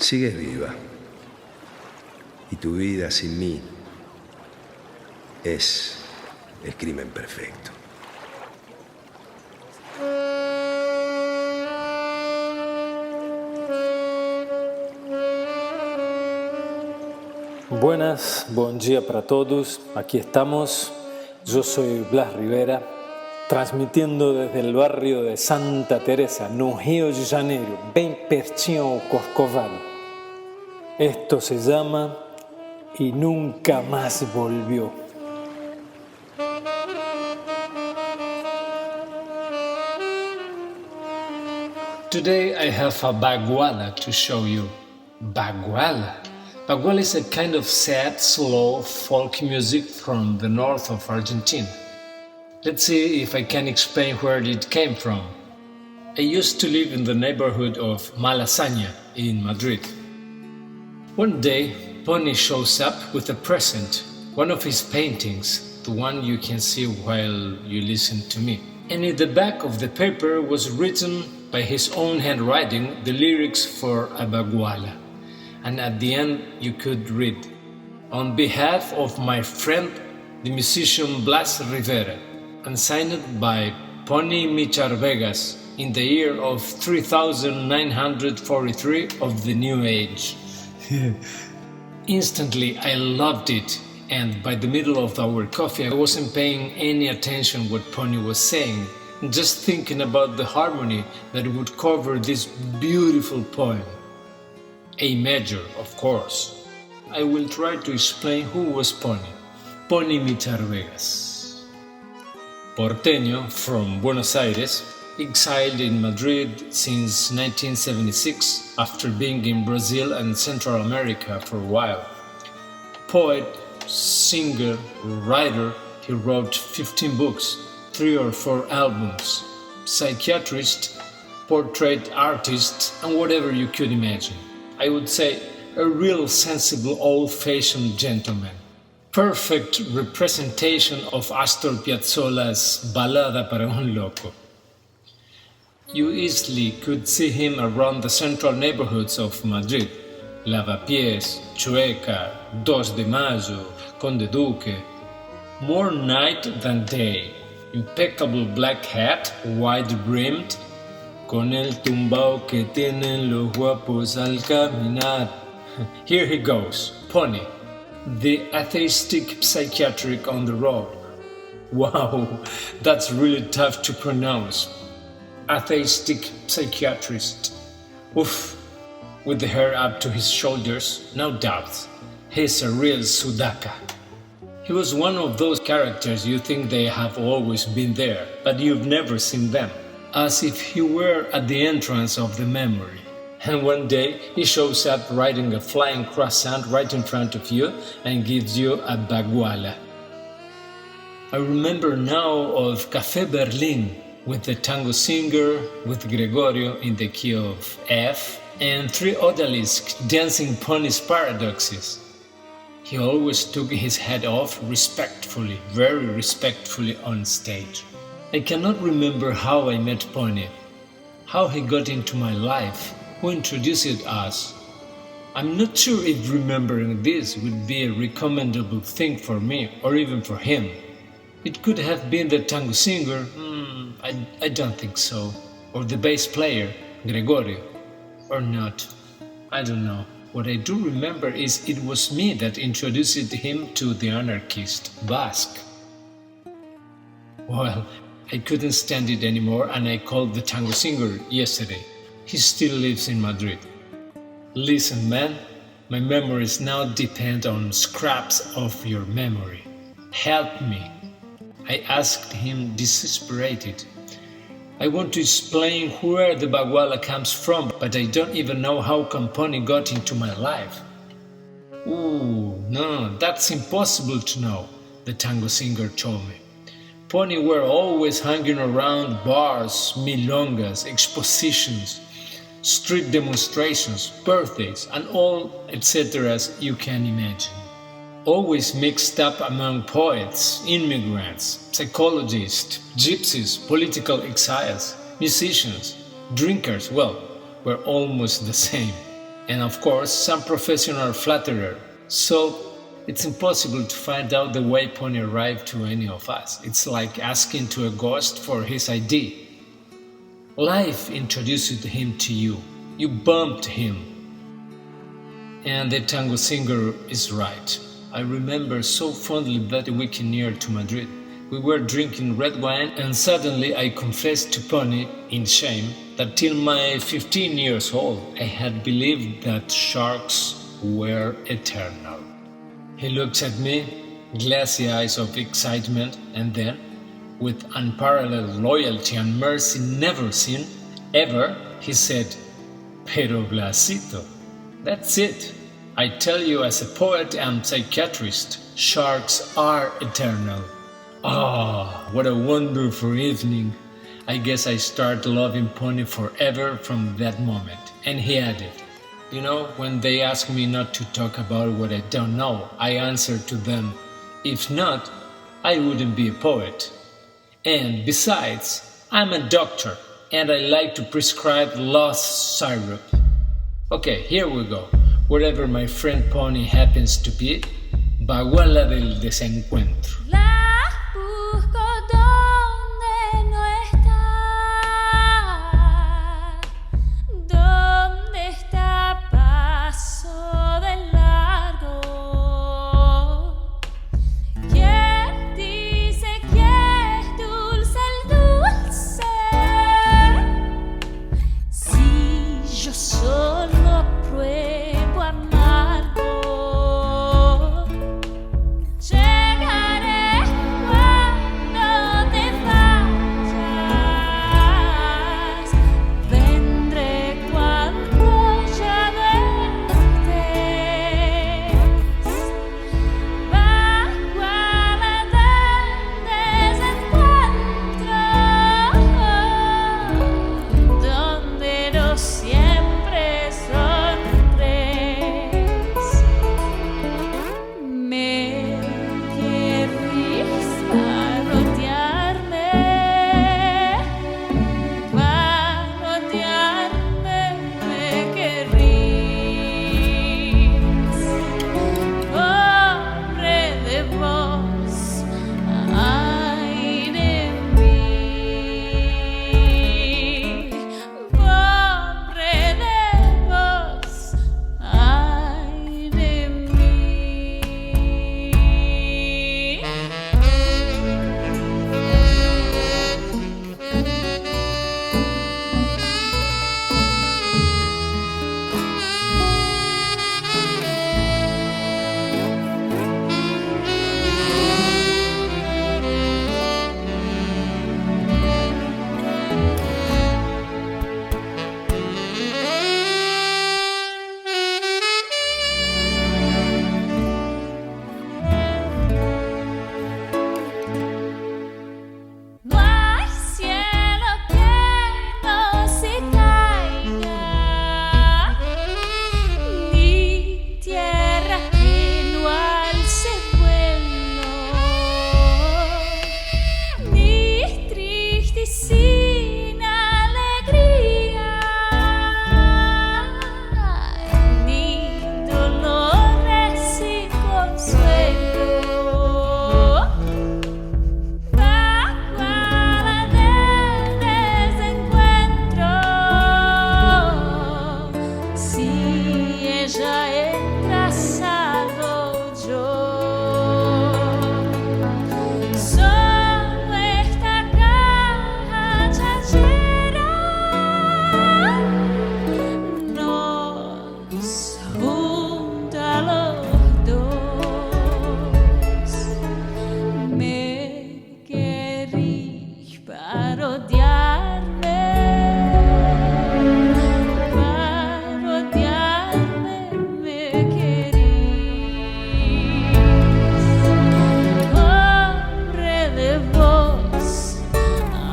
Sigues viva. Y tu vida sin mí es el crimen perfecto. Buenas, bom dia para todos. Aquí estamos. Yo soy Blas Rivera, transmitiendo desde el barrio de Santa Teresa, no Rio de Janeiro, bem pertinho ao Corcovado. Esto se llama Y Nunca Más Volvió. Today I have a baguala to show you. Baguala? Baguala is a kind of sad, slow folk music from the north of Argentina. Let's see if I can explain where it came from. I used to live in the neighborhood of Malasaña in Madrid. One day, Pony shows up with a present, one of his paintings, the one you can see while you listen to me. And in the back of the paper was written by his own handwriting the lyrics for a baguala. And at the end you could read, "On behalf of my friend, the musician Blas Rivera," and signed by P.Micharvegas in the year of 3943 of the New Age. Instantly I loved it, and by the middle of our coffee I wasn't paying any attention what Pony was saying, just thinking about the harmony that would cover this beautiful poem. A major, of course. I will try to explain who was Pony. P.Micharvegas. Porteño from Buenos Aires, exiled in Madrid since 1976 after being in Brazil and Central America for a while. Poet, singer, writer, he wrote 15 books, 3 or 4 albums, psychiatrist, portrait artist, and whatever you could imagine. I would say a real sensible old-fashioned gentleman. Perfect representation of Astor Piazzolla's Balada para un Loco. You easily could see him around the central neighborhoods of Madrid. Lavapiés, Chueca, 2 de Mayo, Conde Duque. More night than day. Impeccable black hat, wide-brimmed, con el tumbao que tienen los guapos al caminar. Here he goes, Pony, the atheistic psychiatric on the road. Wow, that's really tough to pronounce. Atheistic psychiatrist. Oof, with the hair up to his shoulders, no doubt. He's a real Sudaka. He was one of those characters you think they have always been there, but you've never seen them. As if he were at the entrance of the memory. And one day he shows up riding a flying croissant right in front of you and gives you a baguala. I remember now of Café Berlin with the tango singer, with Gregorio in the key of F, and 3 odalisques dancing Pony's paradoxes. He always took his head off respectfully, very respectfully on stage. I cannot remember how I met Pony, how he got into my life, who introduced us. I'm not sure if remembering this would be a recommendable thing for me or even for him. It could have been the tango singer, I don't think so, or the bass player, Gregorio, or not. I don't know. What I do remember is it was me that introduced him to the anarchist, Basque. Well, I couldn't stand it anymore and I called the tango singer yesterday. He still lives in Madrid. Listen, man, my memories now depend on scraps of your memory. Help me. I asked him desesperated. I want to explain where the baguala comes from, but I don't even know how Pony got into my life. Ooh, no, that's impossible to know, the tango singer told me. Pony were always hanging around bars, milongas, expositions, street demonstrations, birthdays, and all etc. you can imagine. Always mixed up among poets, immigrants, psychologists, gypsies, political exiles, musicians, drinkers, well, we're almost the same. and of course some professional flatterer. So it's impossible to find out the way Pony arrived to any of us. It's like asking to a ghost for his ID. Life introduced him to you. You bumped him. And the tango singer is right. I remember so fondly that week near to Madrid. We were drinking red wine and suddenly I confessed to Pony, in shame, that till my 15 years old I had believed that sharks were eternal. He looked at me, glassy eyes of excitement, and then, with unparalleled loyalty and mercy never seen, ever, he said, "Pero Blasito, that's it. I tell you as a poet and psychiatrist, sharks are eternal." Ah, what a wonderful evening. I guess I started loving Pony forever from that moment. And he added, "You know, when they ask me not to talk about what I don't know, I answer to them, if not, I wouldn't be a poet. And besides, I'm a doctor, and I like to prescribe lost syrup." Okay, here we go. Wherever my friend Pony happens to be, Baguala del desencuentro. La busco donde no está. ¿Dónde está paso de largo? ¿Quién dice que es dulce el dulce? Si yo solo pruebo amargo. Llegaré cuando te vayas, vendré cuando ya no estés. Baguala del desencuentro, donde no siempre son tres. Me querrías parodiarme, me querrías. Pobre de vos, ay de mí. Pobre de vos, ay de mí. No hay cielo que no se caiga, ni tierra que no alce vuelo, ni triste sin alegría, ni dolores sin consuelo. Baguala del desencuentro, si ella entra salgo yo. Solo esta cachachera nos junta a los dos. Me querís parodiarme, me querís. Pobre de vos,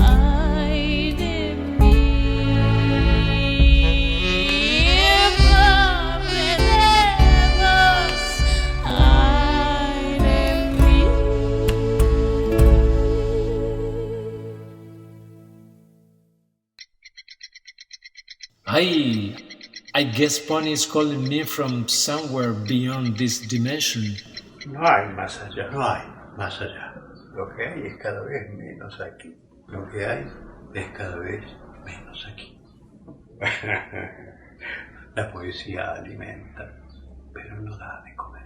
ay de mí. Pobre de vos, ay de mí. I guess Pony is calling me from somewhere beyond this dimension. No hay más allá, no hay más allá. Lo que hay es cada vez menos aquí. Lo que hay es cada vez menos aquí. La poesía alimenta, pero no da de comer.